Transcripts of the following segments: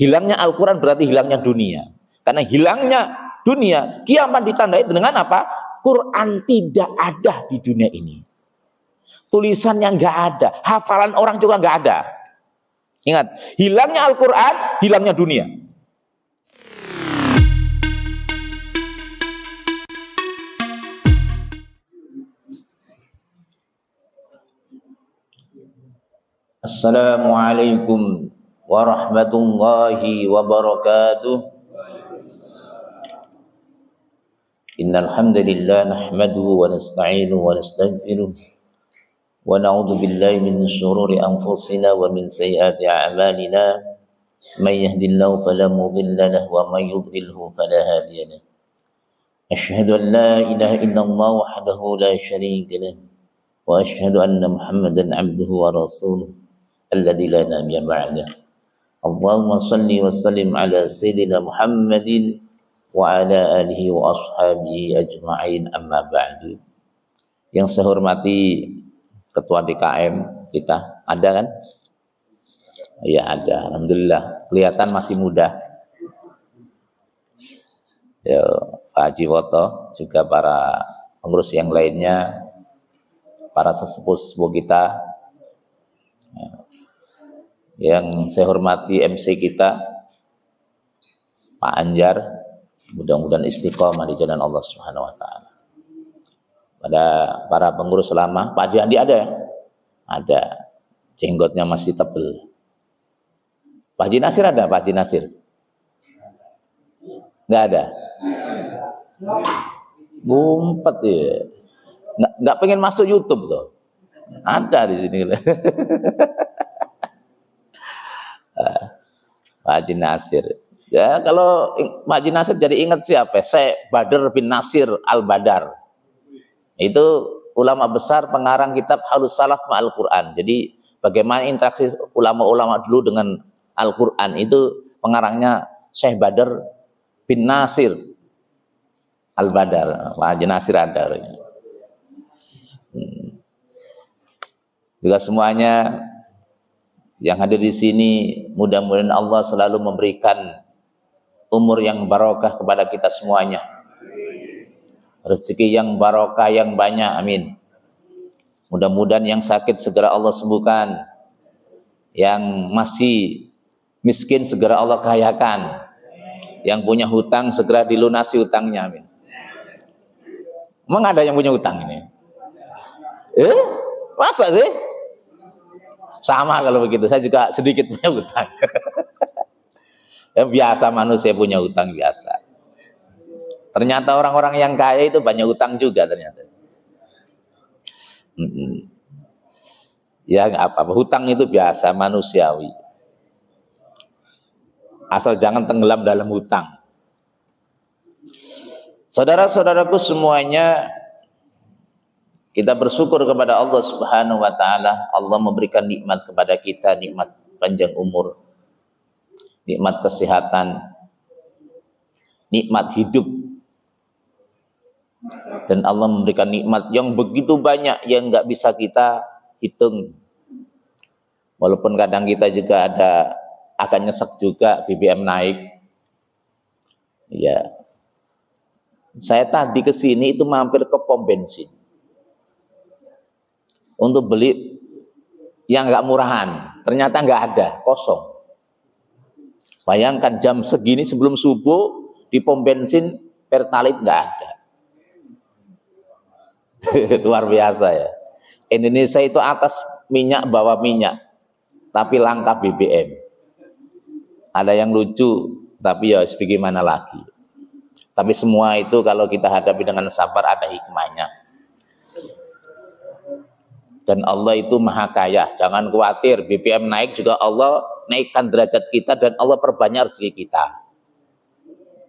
Hilangnya Al-Quran berarti hilangnya dunia. Karena hilangnya dunia, kiamat ditandai dengan apa? Quran tidak ada di dunia ini. Tulisannya nggak ada, hafalan orang juga nggak ada. Ingat, hilangnya Al-Quran, hilangnya dunia. Assalamualaikum warahmatullahi wabarakatuh. Innal hamdalillah nahmaduhu wa nasta'inuhu wa nastaghfiruh wa na'udzu billahi min shururi anfusina wa min sayyiati a'malina. May yahdihillahu fala mudilla lahu wa may yudlilhu fala hadiya lahu. Asyhadu an la ilaha illallah wahdahu la syarika lahu wa asyhadu anna Muhammadan 'abduhu wa rasuluh alladzi la nabiyya ba'dah. Allahumma shalli wa sallim ala sayyidina Muhammadin wa ala alihi wa ashabihi ajma'in, amma ba'du. Yang saya hormati Ketua DKM kita, ada kan? Ya ada, alhamdulillah. Kelihatan masih muda. Ya, Pak Haji Woto, juga para pengurus yang lainnya, para sesepuh-sesepuh kita. Yang saya hormati MC kita, Pak Anjar, mudah-mudahan istiqomah di jalan Allah Subhanahu wa taala. Pada para pengurus lama, Pak Haji Andi ada ya? Ada. Jenggotnya masih tebel. Pak Haji Nasir ada? Pak Haji Nasir? Enggak ada. Ngumpet ya. Enggak pengen masuk YouTube tuh. Ada di sini. Pak Haji Nasir. Ya, kalau Pak Haji Nasir jadi ingat siapa? Syekh Badr bin Nasir Al-Badar. Itu ulama besar pengarang kitab Halus Salaf Ma'al Quran. Jadi bagaimana interaksi ulama-ulama dulu dengan Al-Quran, itu pengarangnya Syekh Badr bin Nasir Al-Badar. Pak Haji Nasir ada. Juga semuanya yang hadir di sini, mudah-mudahan Allah selalu memberikan umur yang barokah kepada kita semuanya. Rezeki yang barokah yang banyak, amin. Mudah-mudahan yang sakit segera Allah sembuhkan. Yang masih miskin segera Allah kayakan. Yang punya hutang segera dilunasi hutangnya, amin. Emang ada yang punya hutang ini? Masa sih? Sama kalau begitu, saya juga sedikit punya hutang. Ya, biasa manusia punya hutang biasa. Ternyata orang-orang yang kaya itu banyak hutang juga ternyata. Ya nggak apa-apa, hutang itu biasa manusiawi. Asal jangan tenggelam dalam hutang. Saudara-saudaraku semuanya, kita bersyukur kepada Allah Subhanahu wa taala. Allah memberikan nikmat kepada kita, nikmat panjang umur, nikmat kesehatan, nikmat hidup. Dan Allah memberikan nikmat yang begitu banyak yang nggak bisa kita hitung. Walaupun kadang kita juga akan nyesek juga BBM naik. Ya. Saya tadi ke sini itu mampir ke pom bensin untuk beli yang nggak murahan, ternyata nggak ada, kosong. Bayangkan jam segini sebelum subuh di pom bensin Pertalite nggak ada. Luar biasa ya. Indonesia itu atas minyak bawah minyak, tapi langka BBM. Ada yang lucu, tapi ya bagaimana lagi. Tapi semua itu kalau kita hadapi dengan sabar ada hikmahnya. Dan Allah itu maha kaya, jangan khawatir. BBM naik juga Allah naikkan derajat kita dan Allah perbanyak rezeki kita.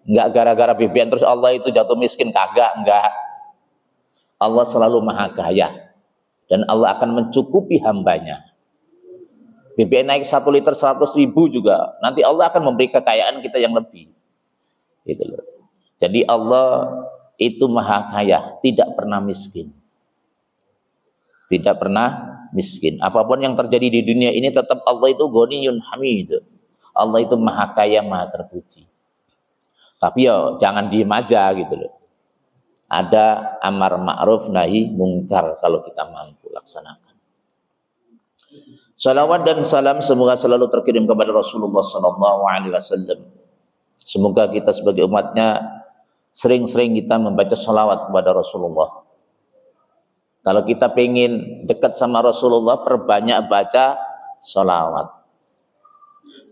Enggak gara-gara BBM terus Allah itu jatuh miskin, kagak, enggak. Allah selalu maha kaya dan Allah akan mencukupi hambanya. BBM naik 1 liter 100.000 juga, nanti Allah akan memberi kekayaan kita yang lebih. Gitu loh. Jadi Allah itu maha kaya, tidak pernah miskin. Tidak pernah miskin. Apapun yang terjadi di dunia ini tetap Allah itu Ghaniyun Hamid. Allah itu maha kaya, maha terpuji. Tapi ya jangan diem aja gitu loh. Ada amar ma'ruf nahi mungkar kalau kita mampu laksanakan. Salawat dan salam semoga selalu terkirim kepada Rasulullah SAW. Semoga kita sebagai umatnya sering-sering kita membaca salawat kepada Rasulullah. Kalau kita pengen dekat sama Rasulullah, perbanyak baca salawat.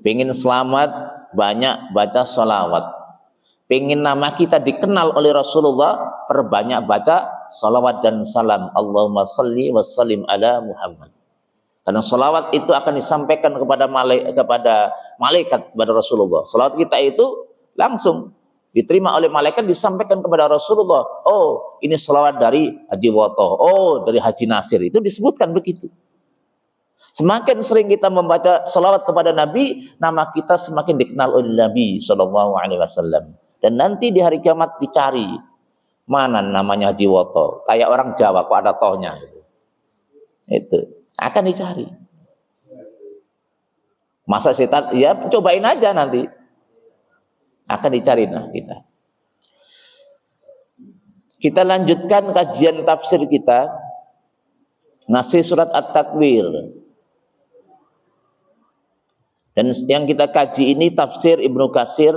Pengen selamat, banyak baca salawat. Pengen nama kita dikenal oleh Rasulullah, perbanyak baca salawat dan salam. Allahumma salli wa sallim ala Muhammad. Karena salawat itu akan disampaikan kepada malaikat kepada Rasulullah. Salawat kita itu langsung diterima oleh malaikat, disampaikan kepada Rasulullah. Oh, ini salawat dari Haji Wotoh. Oh, dari Haji Nasir. Itu disebutkan begitu. Semakin sering kita membaca salawat kepada Nabi, nama kita semakin dikenal oleh Nabi SAW. Dan nanti di hari kiamat dicari mana namanya Haji Wotoh. Kayak orang Jawa kok ada tohnya. Itu akan dicari. Masa setan? Ya cobain aja nanti. Akan dicari nah kita. Kita lanjutkan kajian tafsir kita. Ngasih surat At-Takwir. Dan yang kita kaji ini tafsir Ibnu Katsir,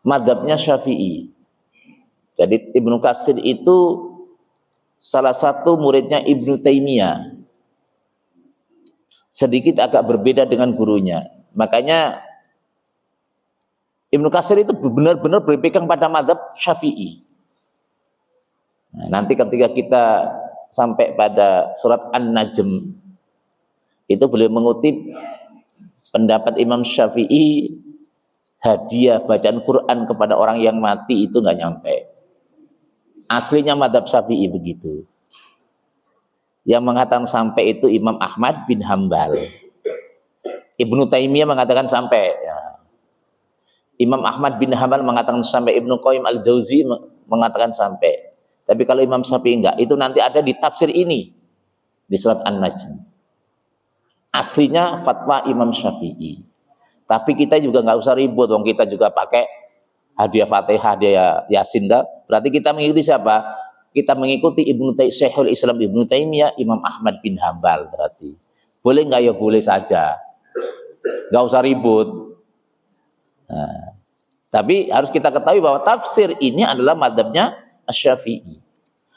madzhabnya Syafi'i. Jadi Ibnu Katsir itu salah satu muridnya Ibnu Taimiyah. Sedikit agak berbeda dengan gurunya. Makanya Ibnu Katsir itu benar-benar berpegang pada madzhab Syafi'i. Nah, nanti ketika kita sampai pada surat An-Najm, itu beliau mengutip pendapat Imam Syafi'i, hadiah bacaan Quran kepada orang yang mati itu nggak nyampe. Aslinya madzhab Syafi'i begitu. Yang mengatakan sampai itu Imam Ahmad bin Hambal. Ibnu Taimiyah mengatakan sampai. Ya. Imam Ahmad bin Hambal mengatakan sampai. Ibnu Qayyim al-Jauzi mengatakan sampai. Tapi kalau Imam Syafi'i enggak, itu nanti ada di tafsir ini di surat An-Najm. Aslinya fatwa Imam Syafi'i. Tapi kita juga nggak usah ribut, wong kita juga pakai hadiah Fatihah, hadiah Yasin. Berarti kita mengikuti siapa? Kita mengikuti Syekhul Islam Ibnu Taimiyah, Imam Ahmad bin Hambal. Berarti boleh nggak? Ya boleh saja, nggak usah ribut. Nah, tapi harus kita ketahui bahwa tafsir ini adalah madzhabnya Asy-Syafi'i.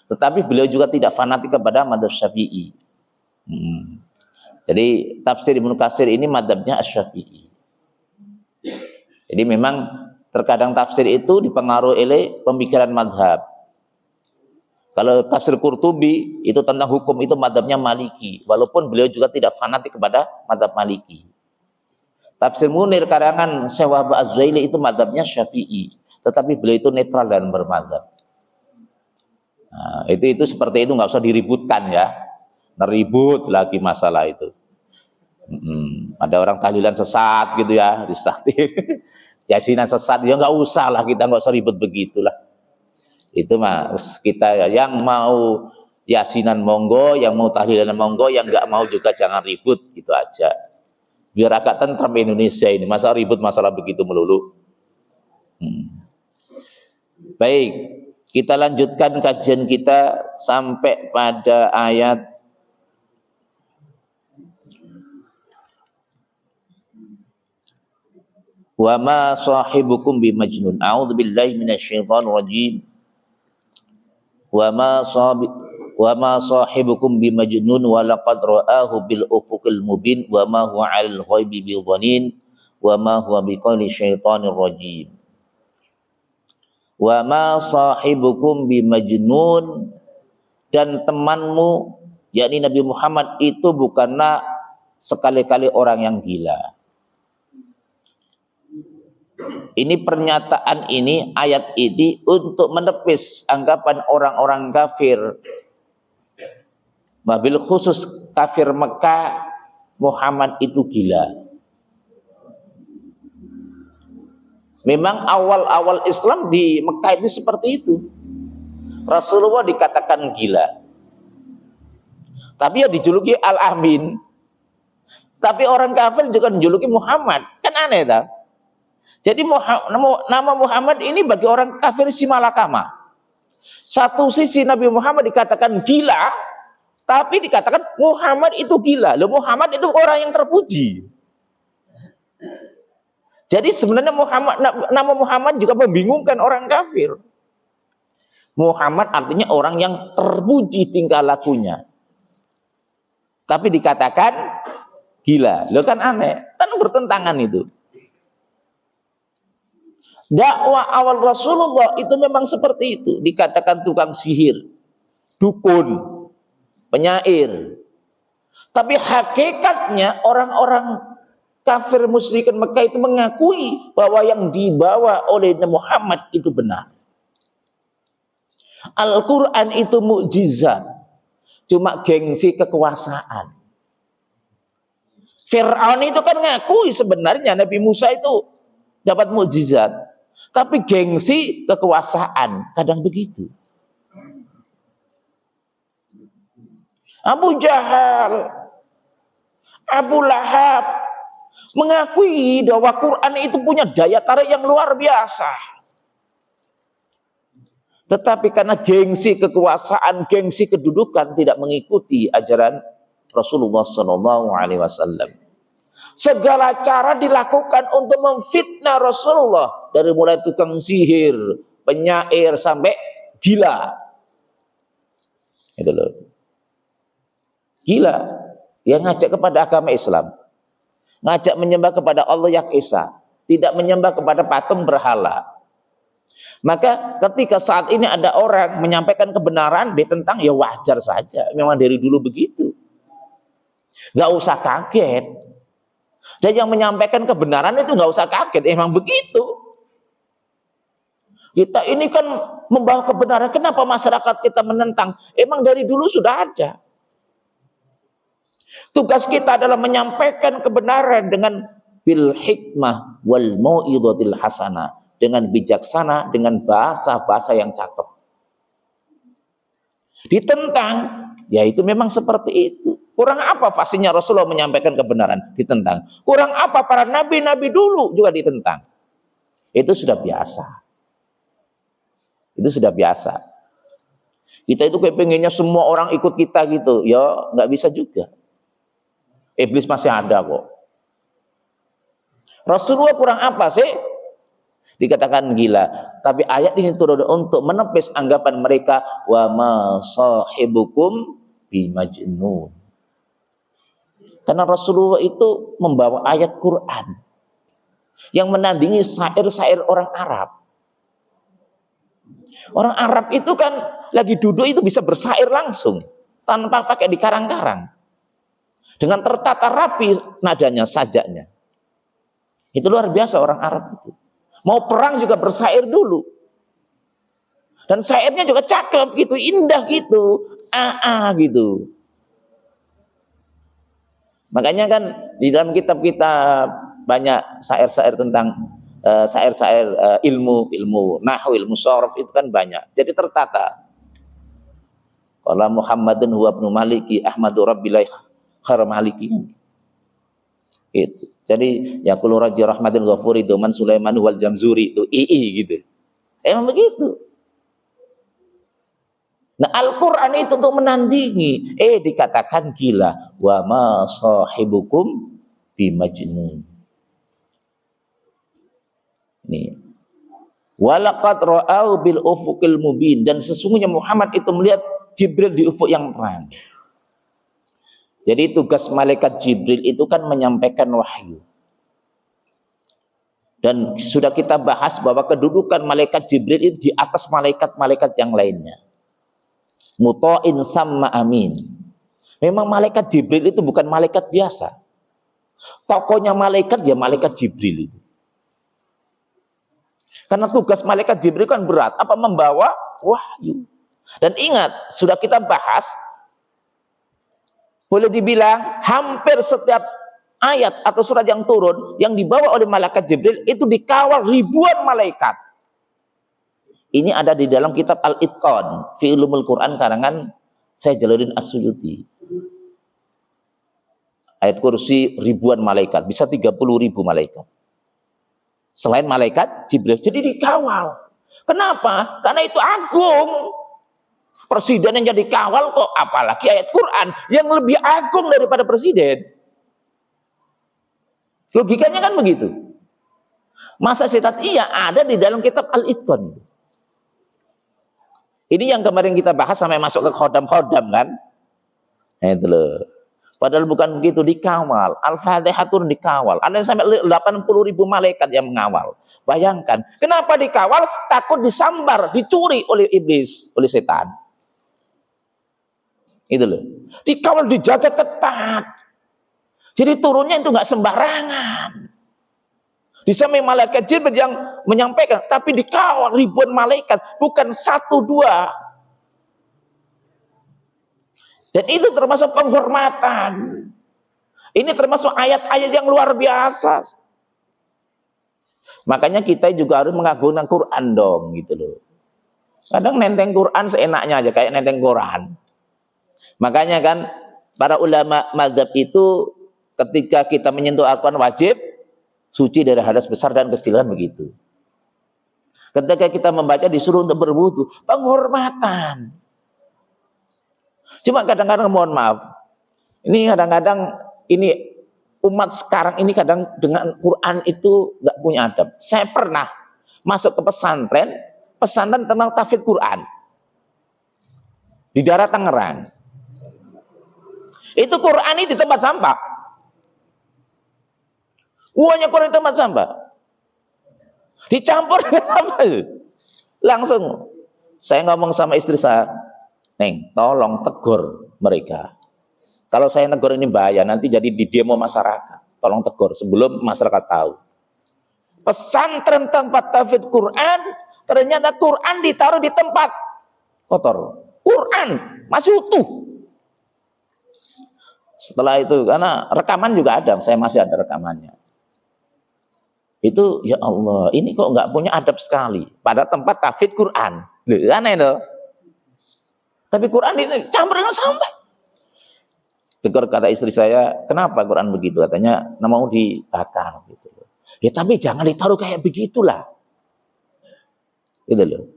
Tetapi beliau juga tidak fanatik kepada madzhab Syafi'i. Jadi tafsir Ibnu Katsir ini madzhabnya Asy-Syafi'i. Jadi memang terkadang tafsir itu dipengaruhi oleh pemikiran madzhab. Kalau tafsir Qurtubi itu tentang hukum itu madzhabnya Maliki, walaupun beliau juga tidak fanatik kepada madzhab Maliki. Tafsir Munir karangan Syekh Wahab Az-Zuhaili itu madzhabnya Syafi'i, tetapi beliau itu netral dalam bermadzhab. Nah, itu seperti itu, nggak usah diributkan ya, neribut lagi masalah itu. Ada orang tahlilan sesat gitu ya, disaktir. Yasinan sesat, ya nggak usah lah, kita nggak usah ribet begitulah. Itu mas kita yang mau yasinan monggo, yang mau tahlilan monggo, yang nggak mau juga jangan ribut, gitu aja. Biar agak tentram Indonesia ini, masa ribut masalah begitu melulu. Baik, kita lanjutkan kajian kita sampai pada ayat wa ma sahibukum bimajnun. A'udzubillahi minasyaitonir rajim. Wa ma sahibukum bimajnun wa laqad ra'ahu bil ufuqil mubin wa ma huwa 'alal ghaibi bidhanin wa ma huwa biqauli syaitonir rajim. Wa ma sahibukum bimajnun, dan temanmu yakni Nabi Muhammad itu bukanlah sekali-kali orang yang gila. Ini pernyataan ini, ayat ini untuk menepis anggapan orang-orang kafir, wabil khusus kafir Mekah, Muhammad itu gila. Memang awal-awal Islam di Mekah itu seperti itu. Rasulullah dikatakan gila, tapi ya dijuluki Al-Amin. Tapi orang kafir juga menjuluki Muhammad. Kan aneh tak? Jadi nama Muhammad ini bagi orang kafir si malakama. Satu sisi Nabi Muhammad dikatakan gila, tapi dikatakan Muhammad itu gila. Loh, Muhammad itu orang yang terpuji. Jadi sebenarnya nama Muhammad juga membingungkan orang kafir. Muhammad artinya orang yang terpuji tingkah lakunya. Tapi dikatakan gila. Loh, kan aneh. Kan bertentangan itu. Dakwah awal Rasulullah itu memang seperti itu. Dikatakan tukang sihir, dukun, penyair. Tapi hakikatnya orang-orang kafir musyrikin Mekah itu mengakui bahwa yang dibawa oleh Muhammad itu benar. Al-Quran itu mukjizat. Cuma gengsi kekuasaan. Fir'aun itu kan ngakui sebenarnya Nabi Musa itu dapat mukjizat. Tapi gengsi kekuasaan, kadang begitu. Abu Jahal, Abu Lahab mengakui bahwa Quran itu punya daya tarik yang luar biasa. Tetapi karena gengsi kekuasaan, gengsi kedudukan tidak mengikuti ajaran Rasulullah SAW. Segala cara dilakukan untuk memfitnah Rasulullah, dari mulai tukang sihir, penyair sampai gila. Itu loh. Gila yang ngajak kepada agama Islam, ngajak menyembah kepada Allah yang Esa, tidak menyembah kepada patung berhala. Maka ketika saat ini ada orang menyampaikan kebenaran ditentang, ya wajar saja, memang dari dulu begitu. Gak usah kaget. Dan yang menyampaikan kebenaran itu nggak usah kaget, emang begitu. Kita ini kan membawa kebenaran, kenapa masyarakat kita menentang? Emang dari dulu sudah ada. Tugas kita adalah menyampaikan kebenaran dengan bil hikmah wal mau'izatil hasanah, dengan bijaksana, dengan bahasa-bahasa yang cakep. Ditentang, ya itu memang seperti itu. Kurang apa fasihnya Rasulullah menyampaikan kebenaran? Ditentang. Kurang apa para nabi-nabi dulu juga ditentang? Itu sudah biasa. Itu sudah biasa. Kita itu kepengennya semua orang ikut kita gitu. Ya nggak bisa juga. Iblis masih ada kok. Rasulullah kurang apa sih? Dikatakan gila. Tapi ayat ini turun untuk menepis anggapan mereka, wa ma sahibukum bimajnun. Karena Rasulullah itu membawa ayat Quran yang menandingi syair-syair orang Arab. Orang Arab itu kan lagi duduk itu bisa bersyair langsung tanpa pakai dikarang-karang, dengan tertata rapi nadanya, sajaknya. Itu luar biasa orang Arab itu. Mau perang juga bersyair dulu. Dan syairnya juga cakep gitu, indah gitu, gitu. Makanya kan di dalam kitab-kitab banyak syair-syair tentang syair-syair ilmu nahwu, ilmu sharaf itu kan banyak. Jadi tertata. Qala Muhammadun huwa ibnu Maliki Ahmadu Rabbil khair Maliki. Itu. Jadi yaqulu raji rahmatil ghafuri doman Sulaiman wal Jamzuri itu gitu. Emang begitu. Nah, Al-Quran itu untuk menandingi. Dikatakan gila. Wa ma sahibukum bimajnun. Nih. Walaqad ra'au bil ufuqil mubin. Dan sesungguhnya Muhammad itu melihat Jibril di ufuk yang terang. Jadi tugas malaikat Jibril itu kan menyampaikan wahyu. Dan sudah kita bahas bahwa kedudukan malaikat Jibril itu di atas malaikat-malaikat yang lainnya. Muto'in sama amin. Memang malaikat Jibril itu bukan malaikat biasa. Tokohnya malaikat ya malaikat Jibril itu. Karena tugas malaikat Jibril kan berat. Apa? Membawa wahyu. Dan ingat, sudah kita bahas, boleh dibilang hampir setiap ayat atau surat yang turun, yang dibawa oleh malaikat Jibril itu dikawal ribuan malaikat. Ini ada di dalam kitab Al-Itqan fi Ulumul Quran karangan Syekh Jalaluddin As-Suyuti. Ayat kursi ribuan malaikat, bisa 30.000 malaikat. Selain malaikat Jibril, jadi dikawal. Kenapa? Karena itu agung. Presiden yang jadi kawal kok, apalagi ayat Quran yang lebih agung daripada presiden. Logikanya kan begitu. Masa setan? Iya, ada di dalam kitab Al-Itqan. Ini yang kemarin kita bahas sampai masuk ke khodam-khodam kan. Nah, itu loh. Padahal bukan begitu, dikawal. Al-Fatihah turun dikawal. Ada sampai 80.000 malaikat yang mengawal. Bayangkan, kenapa dikawal? Takut disambar, dicuri oleh iblis, oleh setan. Itu loh. Dikawal, dijaga ketat. Jadi turunnya itu nggak sembarangan. Di samping malaikat Jibril yang menyampaikan, tapi dikawal ribuan malaikat, bukan 1-2. Dan itu termasuk penghormatan. Ini termasuk ayat-ayat yang luar biasa. Makanya kita juga harus mengagungkan Quran dong, gitu loh. Kadang nenteng Quran seenaknya aja, kayak nenteng Quran. Makanya kan para ulama mazhab itu ketika kita menyentuh Al-Quran wajib suci dari hadas besar dan kecil, kan begitu. Ketika kita membaca disuruh untuk berwudu, penghormatan. Cuma kadang-kadang mohon maaf, ini kadang-kadang ini umat sekarang ini kadang dengan Quran itu nggak punya adab. Saya pernah masuk ke pesantren tentang tahfidz Quran di daerah Tangerang. Itu Quran ini di tempat sampah. Uangnya Quran di tempat sampah. Dicampur dengan apa? Langsung saya ngomong sama istri saya, Neng, tolong tegur mereka. Kalau saya negur ini bahaya, nanti jadi di demo masyarakat. Tolong tegur sebelum masyarakat tahu. Pesantren tempat tahfidz Quran, ternyata Quran ditaruh di tempat kotor. Quran masih utuh. Setelah itu, karena rekaman juga ada, saya masih ada rekamannya. Itu, ya Allah, ini kok nggak punya adab sekali. Pada tempat tahfidz Quran. Loh, aneh loh. Tapi Quran dicampur dengan sampah. Tegur kata istri saya, kenapa Quran begitu? Katanya, mau dibakar. Gitu. Ya tapi jangan ditaruh kayak begitulah. Gitu loh.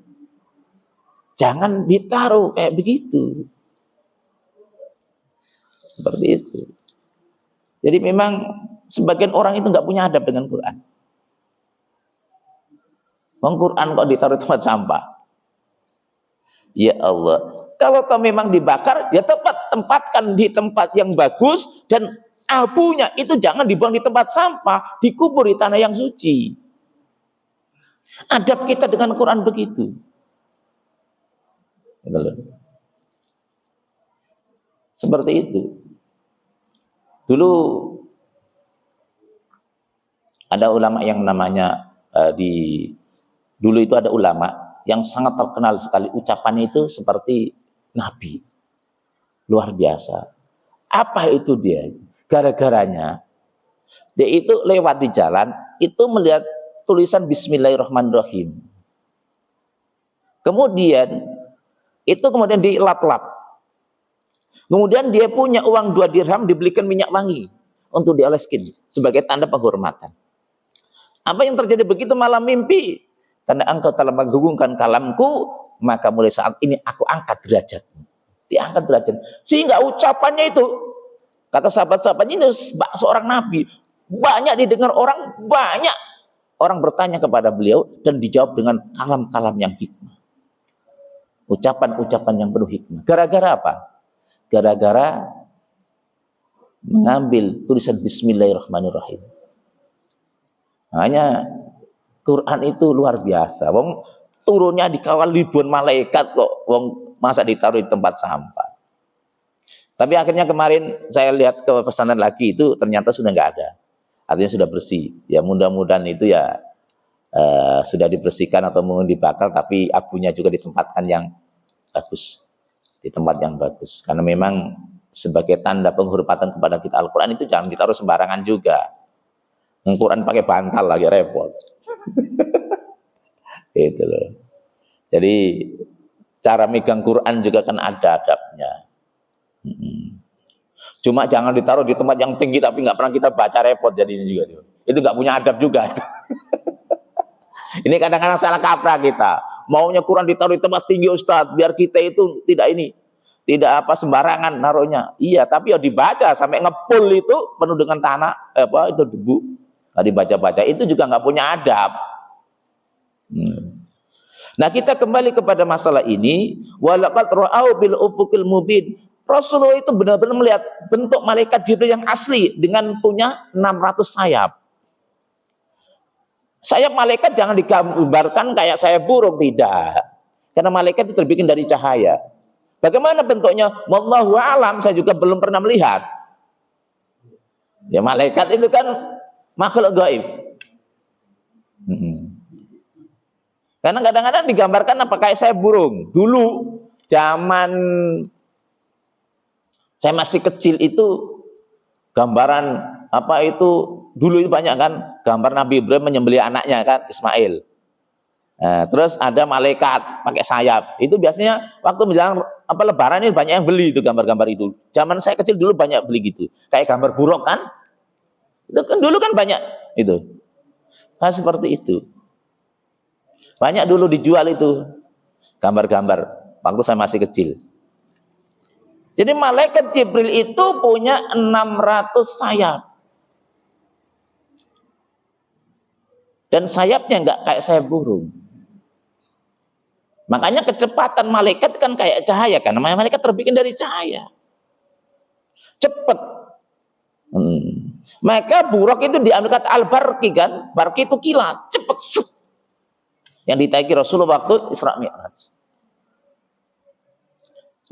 Jangan ditaruh kayak begitu. Seperti itu. Jadi memang sebagian orang itu nggak punya adab dengan Quran. Quran kok ditaruh tempat sampah. Ya Allah. Kalau toh memang dibakar, ya tempatkan di tempat yang bagus, dan abunya itu jangan dibuang di tempat sampah, dikubur di tanah yang suci. Adab kita dengan Quran begitu. Seperti itu. Dulu ada ulama yang namanya dulu itu ada ulama yang sangat terkenal sekali, ucapannya itu seperti Nabi, luar biasa. Apa itu dia? Gara-garanya dia itu lewat di jalan, itu melihat tulisan Bismillahirrahmanirrahim. Kemudian dilap-lap. Kemudian dia punya uang 2 dirham, dibelikan minyak wangi untuk dioleskin sebagai tanda penghormatan. Apa yang terjadi begitu malam mimpi? Karena engkau telah menggugungkan kalamku, maka mulai saat ini aku angkat derajatmu. Diangkat derajat. Sehingga ucapannya itu, kata sahabat-sahabatnya, ini seorang nabi. Banyak didengar orang, banyak orang bertanya kepada beliau dan dijawab dengan kalam-kalam yang hikmah. Ucapan-ucapan yang penuh hikmah. Gara-gara apa? Gara-gara mengambil tulisan Bismillahirrahmanirrahim. Makanya Quran itu luar biasa. Wong turunnya dikawal ribuan malaikat kok. Wong masa ditaruh di tempat sampah. Tapi akhirnya kemarin saya lihat ke pesantren lagi, itu ternyata sudah nggak ada. Artinya sudah bersih. Ya mudah-mudahan itu ya sudah dibersihkan atau mungkin dibakar, tapi abunya juga ditempatkan yang bagus. Di tempat yang bagus. Karena memang sebagai tanda penghormatan kepada kita Al-Quran itu jangan ditaruh sembarangan juga. Al-Quran pakai bantal lagi repot. Itu loh. Jadi cara megang Quran juga kan ada adabnya. Cuma jangan ditaruh di tempat yang tinggi tapi nggak pernah kita baca, repot jadinya juga. Itu nggak punya adab juga. Ini kadang-kadang salah kaprah kita. Maunya Quran ditaruh di tempat tinggi Ustadz, biar kita itu tidak apa sembarangan naruhnya. Iya, tapi ya dibaca sampai ngepul itu penuh dengan tanah, itu debu. Nggak dibaca-baca, itu juga nggak punya adab. Nah, kita kembali kepada masalah ini. Walaqad ra'au bil ufuqil mubin. Rasulullah itu benar-benar melihat bentuk malaikat Jibril yang asli dengan punya 600 sayap. Sayap malaikat jangan digambarkan kayak sayap burung, tidak. Karena malaikat itu terbikin dari cahaya. Bagaimana bentuknya? Wallahu a'lam, saya juga belum pernah melihat. Ya, malaikat itu kan makhluk gaib. Karena kadang-kadang digambarkan apa kayak sayap burung. Dulu zaman saya masih kecil itu gambaran apa itu dulu itu banyak kan gambar Nabi Ibrahim menyembelih anaknya kan Ismail. Nah, terus ada malaikat pakai sayap. Itu biasanya waktu menjelang apa Lebaran ini banyak yang beli itu gambar-gambar itu. Zaman saya kecil dulu banyak beli gitu. Kayak gambar buruk kan? Itu kan dulu kan banyak itu. Nah, seperti itu. Banyak dulu dijual itu gambar-gambar waktu saya masih kecil. Jadi malaikat Jibril itu punya 600 sayap. Dan sayapnya enggak kayak sayap burung. Makanya kecepatan malaikat kan kayak cahaya kan. Namanya malaikat terbikin dari cahaya. Cepat. Maka buruk itu diambil kata al-barqi kan. Barqi itu kilat, cepat. Yang ditaiki Rasulullah waktu Isra Mi'raj.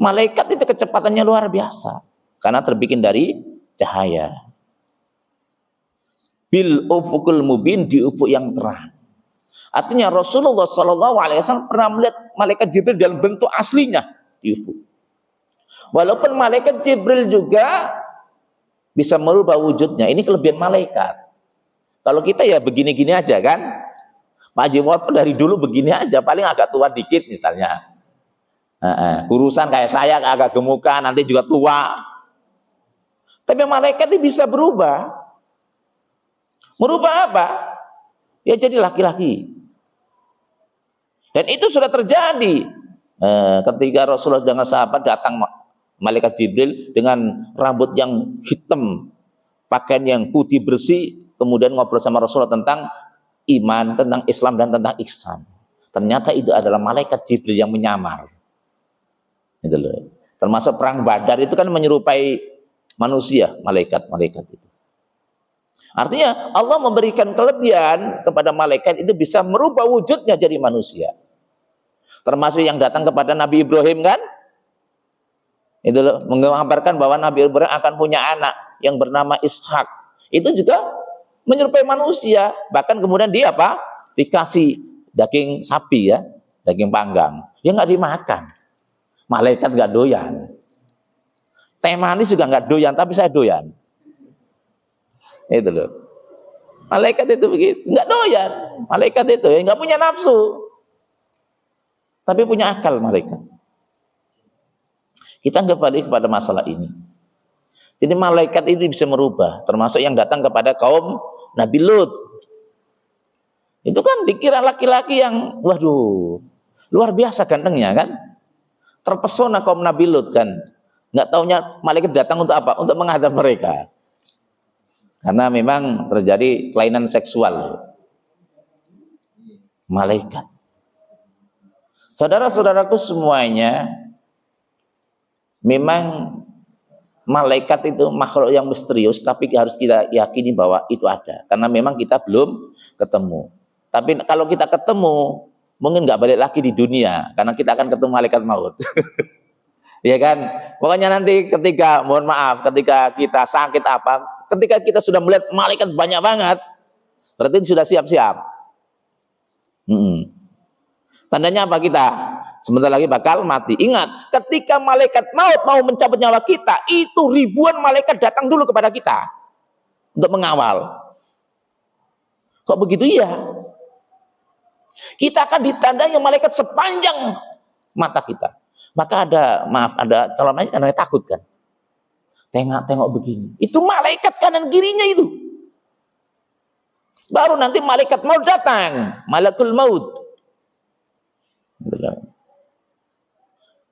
Malaikat itu kecepatannya luar biasa karena terbikin dari cahaya. Bil ufuqul mubin, di ufuk yang terang. Artinya Rasulullah SAW pernah melihat malaikat Jibril dalam bentuk aslinya di ufuk. Walaupun malaikat Jibril juga bisa merubah wujudnya. Ini kelebihan malaikat. Kalau kita ya begini-gini aja kan. Pak Haji Muhammad dari dulu begini aja, paling agak tua dikit misalnya. Kurusan kayak saya agak gemukan, nanti juga tua. Tapi malaikat itu bisa berubah. Merubah apa? Ya jadi laki-laki. Dan itu sudah terjadi. Ketika Rasulullah dengan sahabat datang malaikat Jibril dengan rambut yang hitam, pakaian yang putih bersih, kemudian ngobrol sama Rasulullah tentang iman, tentang Islam dan tentang ihsan. Ternyata itu adalah malaikat Jibril yang menyamar. Itu loh. Termasuk perang Badar itu kan menyerupai manusia, malaikat itu. Artinya Allah memberikan kelebihan kepada malaikat itu bisa merubah wujudnya jadi manusia. Termasuk yang datang kepada Nabi Ibrahim kan? Itu loh, menggambarkan bahwa Nabi Ibrahim akan punya anak yang bernama Ishak. Itu juga menyerupai manusia. Bahkan kemudian dia apa? Dikasih daging sapi ya, daging panggang. Dia nggak dimakan. Malaikat nggak doyan. Teh manis juga nggak doyan, tapi saya doyan. Itu loh. Malaikat itu begitu, nggak doyan. Malaikat itu nggak punya nafsu, tapi punya akal malaikat. Kita kembali kepada masalah ini. Jadi malaikat itu bisa merubah, termasuk yang datang kepada kaum Nabi Lut. Itu kan dikira laki-laki yang, waduh, luar biasa gantengnya kan? Terpesona kaum Nabi Lut kan, nggak taunya malaikat datang untuk apa? Untuk menghadap mereka, karena memang terjadi kelainan seksual malaikat. Saudara-saudaraku semuanya, memang malaikat itu makhluk yang misterius, tapi harus kita yakini bahwa itu ada, karena memang kita belum ketemu. Tapi kalau kita ketemu, mungkin nggak balik lagi di dunia, karena kita akan ketemu malaikat maut. Ya kan? Pokoknya nanti ketika, mohon maaf, ketika kita sakit apa, ketika kita sudah melihat malaikat banyak banget, berarti sudah siap-siap. Tandanya apa kita? Sebentar lagi bakal mati. Ingat, ketika malaikat maut mau mencabut nyawa kita, itu ribuan malaikat datang dulu kepada kita untuk mengawal. Kok begitu ya? Kita akan ditandai malaikat sepanjang mata kita. Maka ada calon malaikat namanya takut kan. tengok-tengok begini. Itu malaikat kanan kirinya itu. Baru nanti malaikat maut datang, malakul maut.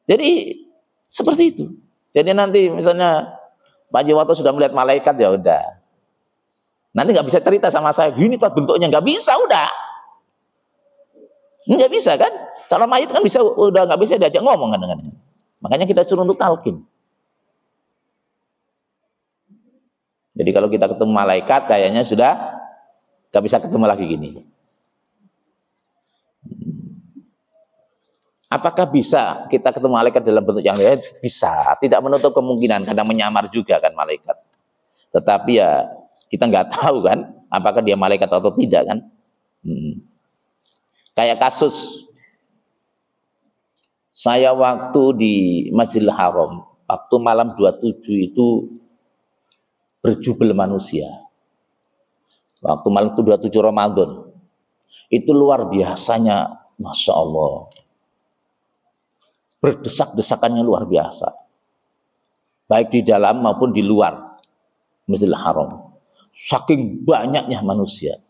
Jadi seperti itu. Jadi nanti misalnya Pak Jiwanto sudah melihat malaikat, ya udah. Nanti nggak bisa cerita sama saya, gini tuh bentuknya, nggak bisa, udah. Nggak bisa kan? Kalau mayit kan bisa, udah nggak bisa diajak ngomong kan dengan. Makanya kita suruh untuk talqin. Jadi kalau kita ketemu malaikat, kayaknya sudah nggak bisa ketemu lagi gini. Apakah bisa kita ketemu malaikat dalam bentuk yang lain? Bisa, tidak menutup kemungkinan, kadang menyamar juga kan malaikat. Tetapi ya kita nggak tahu kan, apakah dia malaikat atau tidak kan. Kayak kasus saya waktu di Masjidil Haram, waktu malam 27 itu berjubel manusia. Waktu malam 27 Ramadan, itu luar biasanya, Masya Allah. Berdesak-desakannya luar biasa. Baik di dalam maupun di luar Masjidil Haram. Saking banyaknya manusia,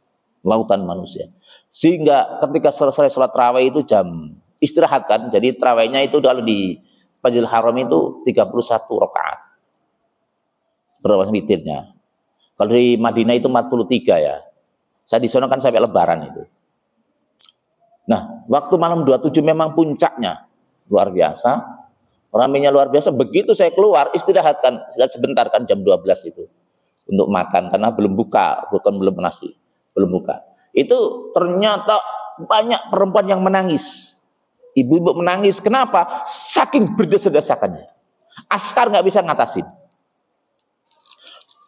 lautan manusia. Sehingga ketika selesai sholat tarawih itu jam istirahat kan, jadi tarawihnya itu kalau di Masjidil Haram itu 31 rakaat. Berapa witirnya? Kalau di Madinah itu 43 ya. Saya di sana kan sampai lebaran itu. Nah, waktu malam 27 memang puncaknya luar biasa. Ramainya luar biasa. Begitu saya keluar, istirahat sebentar kan jam 12 itu. Untuk makan karena belum buka, bukan belum nasi, belum buka. Itu ternyata banyak perempuan yang menangis. Ibu-ibu menangis. Kenapa? Saking berdesak-desakannya. Askar nggak bisa ngatasin.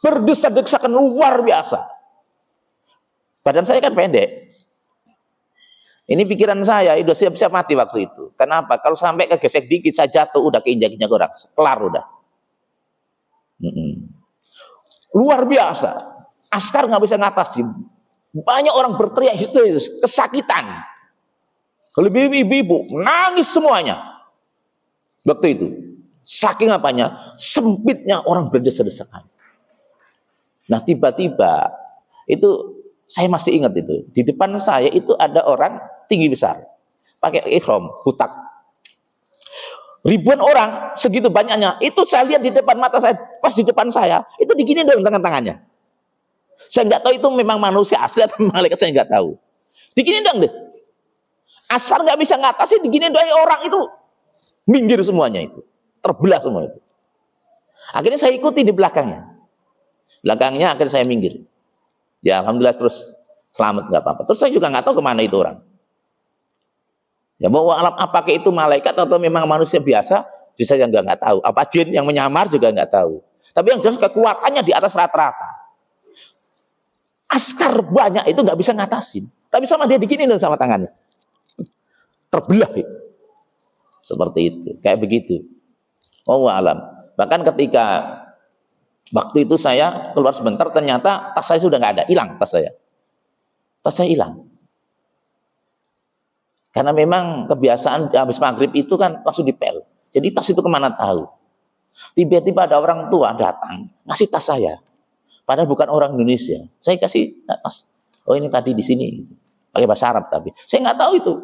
Berdesak-desakan luar biasa. Badan saya kan pendek. Ini pikiran saya, udah siap-siap mati waktu itu. Kenapa? Kalau sampai kegesek dikit, saya jatuh, udah keinjak-injak orang. Kelar udah. Luar biasa. Askar nggak bisa ngatasin. Banyak orang berteriak histeris, kesakitan. Lebih ibu-ibu, nangis semuanya. Waktu itu. Saking apanya? Sempitnya orang berdesak-desakan. Nah tiba-tiba itu saya masih ingat itu di depan saya itu ada orang tinggi besar pakai ihram butak, ribuan orang segitu banyaknya itu saya lihat di depan mata saya, pas di depan saya itu digini dong tangan-tangannya. Saya nggak tahu itu memang manusia asli atau malaikat, saya nggak tahu. Digini dong deh, asal nggak bisa ngatasi digini dong orang itu minggir semuanya, itu terbelah semua itu. Akhirnya saya ikuti di belakangnya. Belakangnya akhirnya saya minggir. Ya alhamdulillah terus selamat, nggak apa-apa. Terus saya juga nggak tahu kemana itu orang. Ya bahwa alam apakah itu malaikat atau memang manusia biasa, saya nggak tahu. Apa jin yang menyamar juga nggak tahu. Tapi yang jelas kekuatannya di atas rata-rata. Askar banyak itu nggak bisa ngatasin. Tapi sama dia digini sama tangannya. Terbelah. Seperti itu. Kayak begitu. Wallahu alam. Bahkan ketika waktu itu saya keluar sebentar, ternyata tas saya sudah nggak ada, hilang tas saya. Tas saya hilang. Karena memang kebiasaan habis maghrib itu kan langsung dipel. Jadi tas itu kemana tahu. Tiba-tiba ada orang tua datang, ngasih tas saya. Padahal bukan orang Indonesia. Saya kasih tas. Oh ini tadi di sini. Pakai bahasa Arab tapi. Saya nggak tahu itu.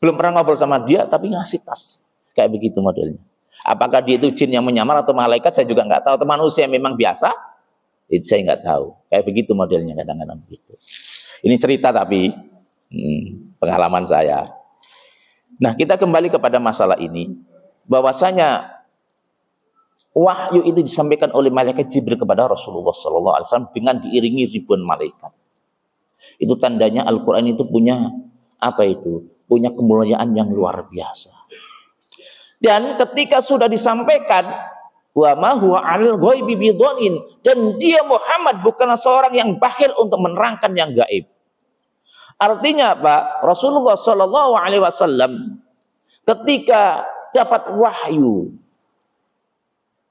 Belum pernah ngobrol sama dia, tapi ngasih tas. Kayak begitu modelnya. Apakah dia itu jin yang menyamar atau malaikat, saya juga nggak tahu. Atau manusia memang biasa, itu saya nggak tahu. Kayak begitu modelnya kadang-kadang begitu. Ini cerita tapi pengalaman saya. Nah kita kembali kepada masalah ini, bahwasanya wahyu itu disampaikan oleh malaikat Jibril kepada Rasulullah SAW dengan diiringi ribuan malaikat. Itu tandanya Al-Quran itu punya apa itu? Punya kemuliaan yang luar biasa. Dan ketika sudah disampaikan wa ma huwa 'alal ghaibi bidhanin, dan dia Muhammad bukanlah seorang yang bakhil untuk menerangkan yang gaib. Artinya apa? Rasulullah sallallahu alaihi wasallam ketika dapat wahyu,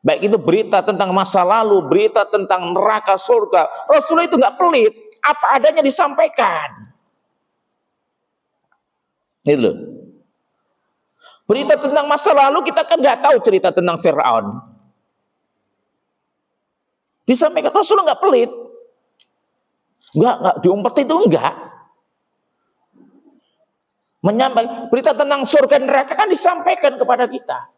baik itu berita tentang masa lalu, berita tentang neraka surga, Rasulullah itu nggak pelit, apa adanya disampaikan. Ini loh. Berita tentang masa lalu kita kan nggak tahu cerita tentang Fir'aun. Disampaikan. Rasulullah nggak pelit. Nggak diumpet itu enggak. Menyampaikan berita tentang surga dan neraka kan disampaikan kepada kita.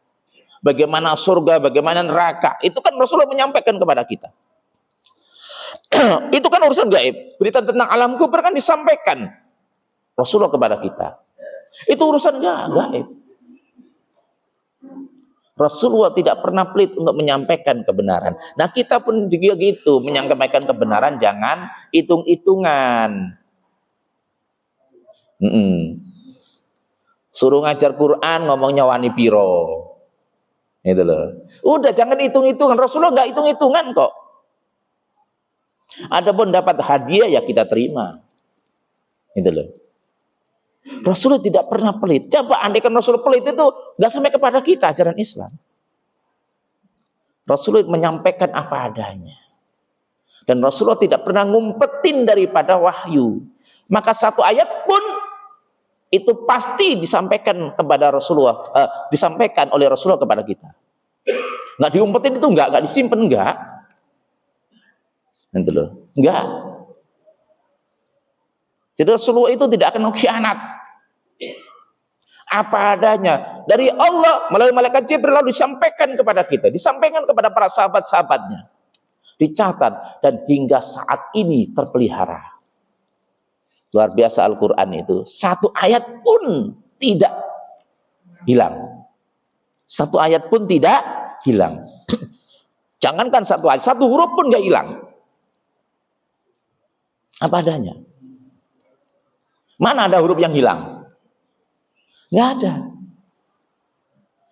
Bagaimana surga, bagaimana neraka, itu kan Rasulullah menyampaikan kepada kita. Itu kan urusan gaib. Berita tentang alam kubur kan disampaikan Rasulullah kepada kita. Itu urusan gaib. Rasulullah tidak pernah pelit untuk menyampaikan kebenaran. Nah, kita pun juga gitu, menyampaikan kebenaran jangan hitung-hitungan. Suruh ngajar Quran ngomongnya wani piro. Itu loh. Udah jangan hitung-hitungan. Rasulullah nggak hitung-hitungan kok. Adapun dapat hadiah ya kita terima. Itu loh. Rasulullah tidak pernah pelit. Coba andaikan Rasulullah pelit itu nggak sampai kepada kita ajaran Islam. Rasulullah menyampaikan apa adanya. Dan Rasulullah tidak pernah ngumpetin daripada wahyu. Maka satu ayat pun itu pasti disampaikan kepada Rasulullah, disampaikan oleh Rasulullah kepada kita. Nggak diumpetin itu nggak disimpan enggak. Nanti loh, enggak. Jadi Rasulullah itu tidak akan mengkhianat. Apa adanya dari Allah melalui malaikat Jibril lalu disampaikan kepada kita, disampaikan kepada para sahabat-sahabatnya, dicatat dan hingga saat ini terpelihara. Luar biasa Al-Quran itu. Satu ayat pun tidak hilang. Satu ayat pun tidak hilang. Jangankan satu ayat, satu huruf pun gak hilang. Apa adanya. Mana ada huruf yang hilang? Gak ada.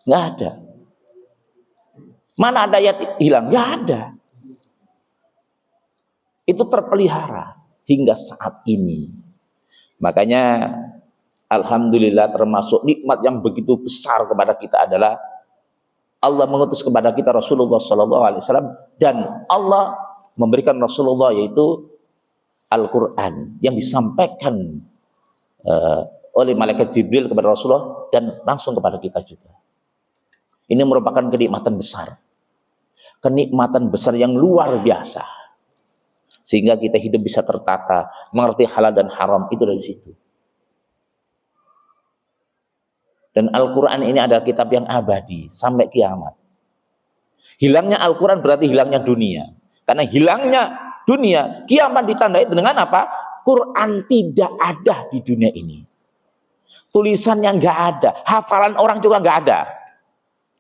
Gak ada. Mana ada ayat hilang? Gak ada. Itu terpelihara hingga saat ini. Makanya alhamdulillah termasuk nikmat yang begitu besar kepada kita adalah Allah mengutus kepada kita Rasulullah SAW dan Allah memberikan Rasulullah yaitu Al-Quran yang disampaikan oleh malaikat Jibril kepada Rasulullah dan langsung kepada kita juga. Ini merupakan kenikmatan besar. Kenikmatan besar yang luar biasa. Sehingga kita hidup bisa tertata, mengerti halal dan haram itu dari situ. Dan Al-Quran ini adalah kitab yang abadi sampai kiamat. Hilangnya Al-Quran berarti hilangnya dunia. Karena hilangnya dunia, kiamat ditandai dengan apa? Quran tidak ada di dunia ini. Tulisan yang nggak ada, hafalan orang juga nggak ada.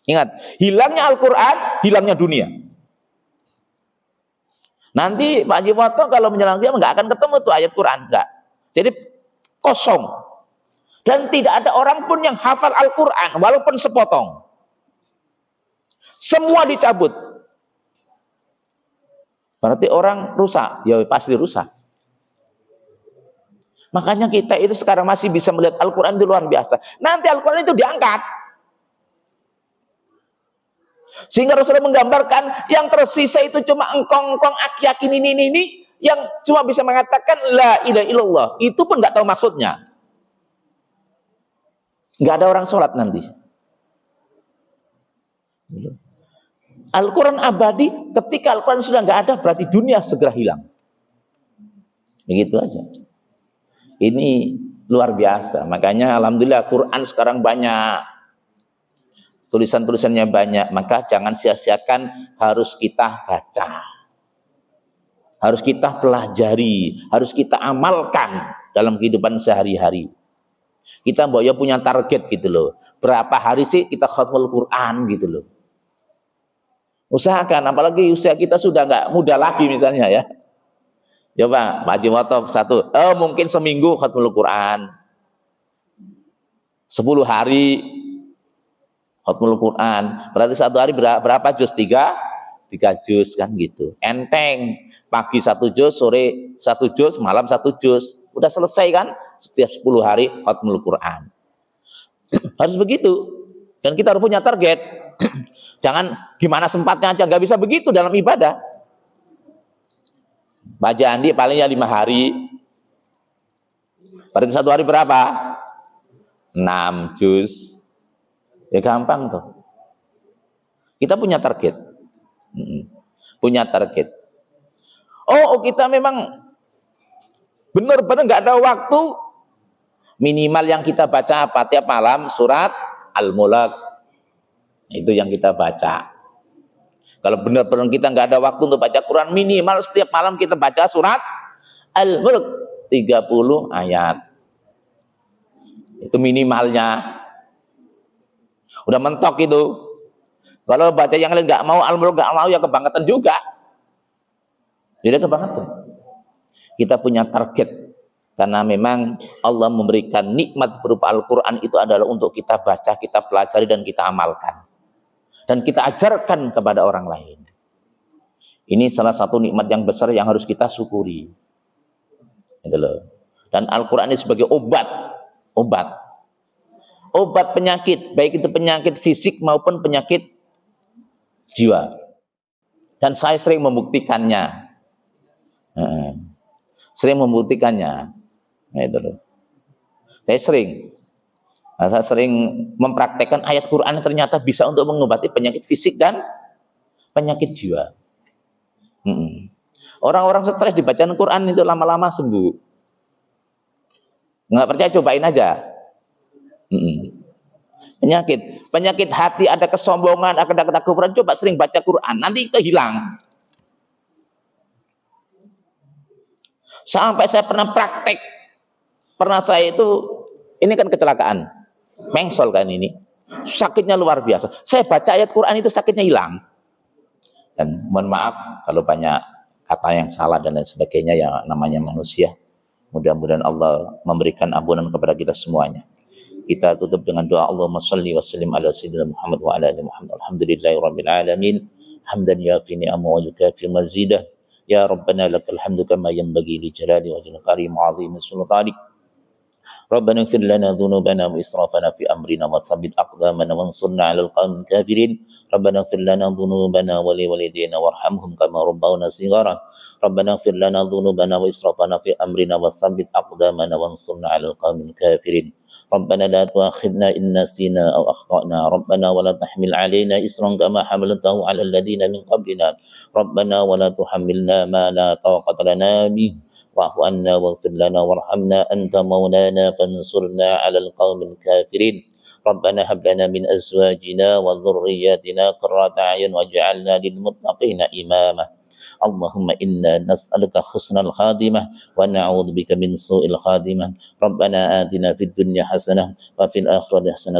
Ingat, hilangnya Al-Quran, hilangnya dunia. Nanti Pak Haji Moto kalau menjelang dia nggak akan ketemu tuh ayat Quran, enggak. Jadi kosong. Dan tidak ada orang pun yang hafal Al-Quran walaupun sepotong. Semua dicabut. Berarti orang rusak, ya pasti rusak. Makanya kita itu sekarang masih bisa melihat Al-Quran itu luar biasa. Nanti Al-Quran itu diangkat. Sehingga Rasulullah menggambarkan yang tersisa itu cuma engkong-engkong aki-aki ini yang cuma bisa mengatakan la ilaha illallah. Itu pun nggak tahu maksudnya. Nggak ada orang sholat nanti. Al-Quran abadi, ketika Al-Quran sudah nggak ada berarti dunia segera hilang. Begitu aja. Ini luar biasa. Makanya alhamdulillah Quran sekarang banyak. Tulisan-tulisannya banyak, maka jangan sia-siakan, harus kita baca. Harus kita pelajari, harus kita amalkan dalam kehidupan sehari-hari. Kita mboknya punya target gitu loh. Berapa hari sih kita khatmul Quran gitu loh. Usahakan, apalagi usia kita sudah nggak muda lagi misalnya ya. Coba Pak Haji Moto satu, mungkin seminggu khatmul Quran. 10 hari khatmul Quran, berarti satu hari berapa juz? 3 juz kan gitu. Enteng, pagi 1 juz, sore 1 juz, malam 1 juz. Udah selesai kan? Setiap 10 hari khatmul Quran. Harus begitu. Dan kita harus punya target. Jangan gimana sempatnya aja, nggak bisa begitu dalam ibadah. Baca Andi palingnya 5 hari. Berarti 1 hari berapa? 6 juz. Ya gampang tuh. Kita punya target. Punya target. Oh, kita memang benar-benar nggak ada waktu. Minimal yang kita baca apa? Tiap malam surat Al-Mulk. Itu yang kita baca. Kalau benar-benar kita nggak ada waktu untuk baca Quran, minimal setiap malam kita baca surat Al-Mulk 30 ayat. Itu minimalnya. Udah mentok itu. Kalau baca yang lain nggak mau, Al-Mulk nggak mau, ya kebangetan juga. Jadi kebangetan. Kita punya target. Karena memang Allah memberikan nikmat berupa Al-Quran itu adalah untuk kita baca, kita pelajari, dan kita amalkan. Dan kita ajarkan kepada orang lain. Ini salah satu nikmat yang besar yang harus kita syukuri. Dan Al-Quran ini sebagai obat. Obat penyakit, baik itu penyakit fisik maupun penyakit jiwa. Dan saya sering membuktikannya. Saya sering mempraktekkan ayat Quran yang ternyata bisa untuk mengobati penyakit fisik dan penyakit jiwa. Orang-orang stres dibacaan Quran itu lama-lama sembuh. Nggak percaya, cobain aja. Penyakit hati, ada kesombongan, ada ketakutan, coba sering baca Quran, nanti itu hilang. Sampai saya pernah praktek, saya itu, ini kan kecelakaan, mengsol kan ini, sakitnya luar biasa. Saya baca ayat Quran itu sakitnya hilang. Dan mohon maaf kalau banyak kata yang salah dan lain sebagainya, ya namanya manusia. Mudah-mudahan Allah memberikan ampunan kepada kita semuanya. Kita tutup dengan doa, Allahumma shalli wa sallim ala sayyidina Muhammad wa ala ali Muhammad. Alhamdulillahirabbil alamin. Hamdan yafi ni'amahu wa yukafi mazidah. Ya Rabbana lakal hamdu kama yanbaghi li jalali wajhil karim wa 'azimi sultanik. Rabbana ighfir lana dhunubana wa israfana fi amrina wa tsabbit aqdamana wansurna 'alal qawmil kafirin. Rabbana ighfir lana dhunubana wa li walidayna warhamhum kama rabbawna shighara. Rabbana ighfir lana dhunubana wa israfana fi amrina wa tsabbit aqdamana wansurna 'alal qawmil kafirin. ربنا لا تؤاخذنا إن نسينا أو أخطأنا ربنا ولا تحمل علينا إصرا كما حملته على الذين من قبلنا ربنا ولا تحملنا ما لا طاقة لنا به واعف عنا واغفر لنا وارحمنا أنت مولانا فانصرنا على القوم الكافرين ربنا هب لنا من أزواجنا وذرياتنا قرة أعين واجعلنا للمتقين إماما اللهم إنا نسألك حسن الخاتمة ونعوذ بك من سوء الخاتمة ربنا آتنا في الدنيا حسنة وفي الآخرة حسنة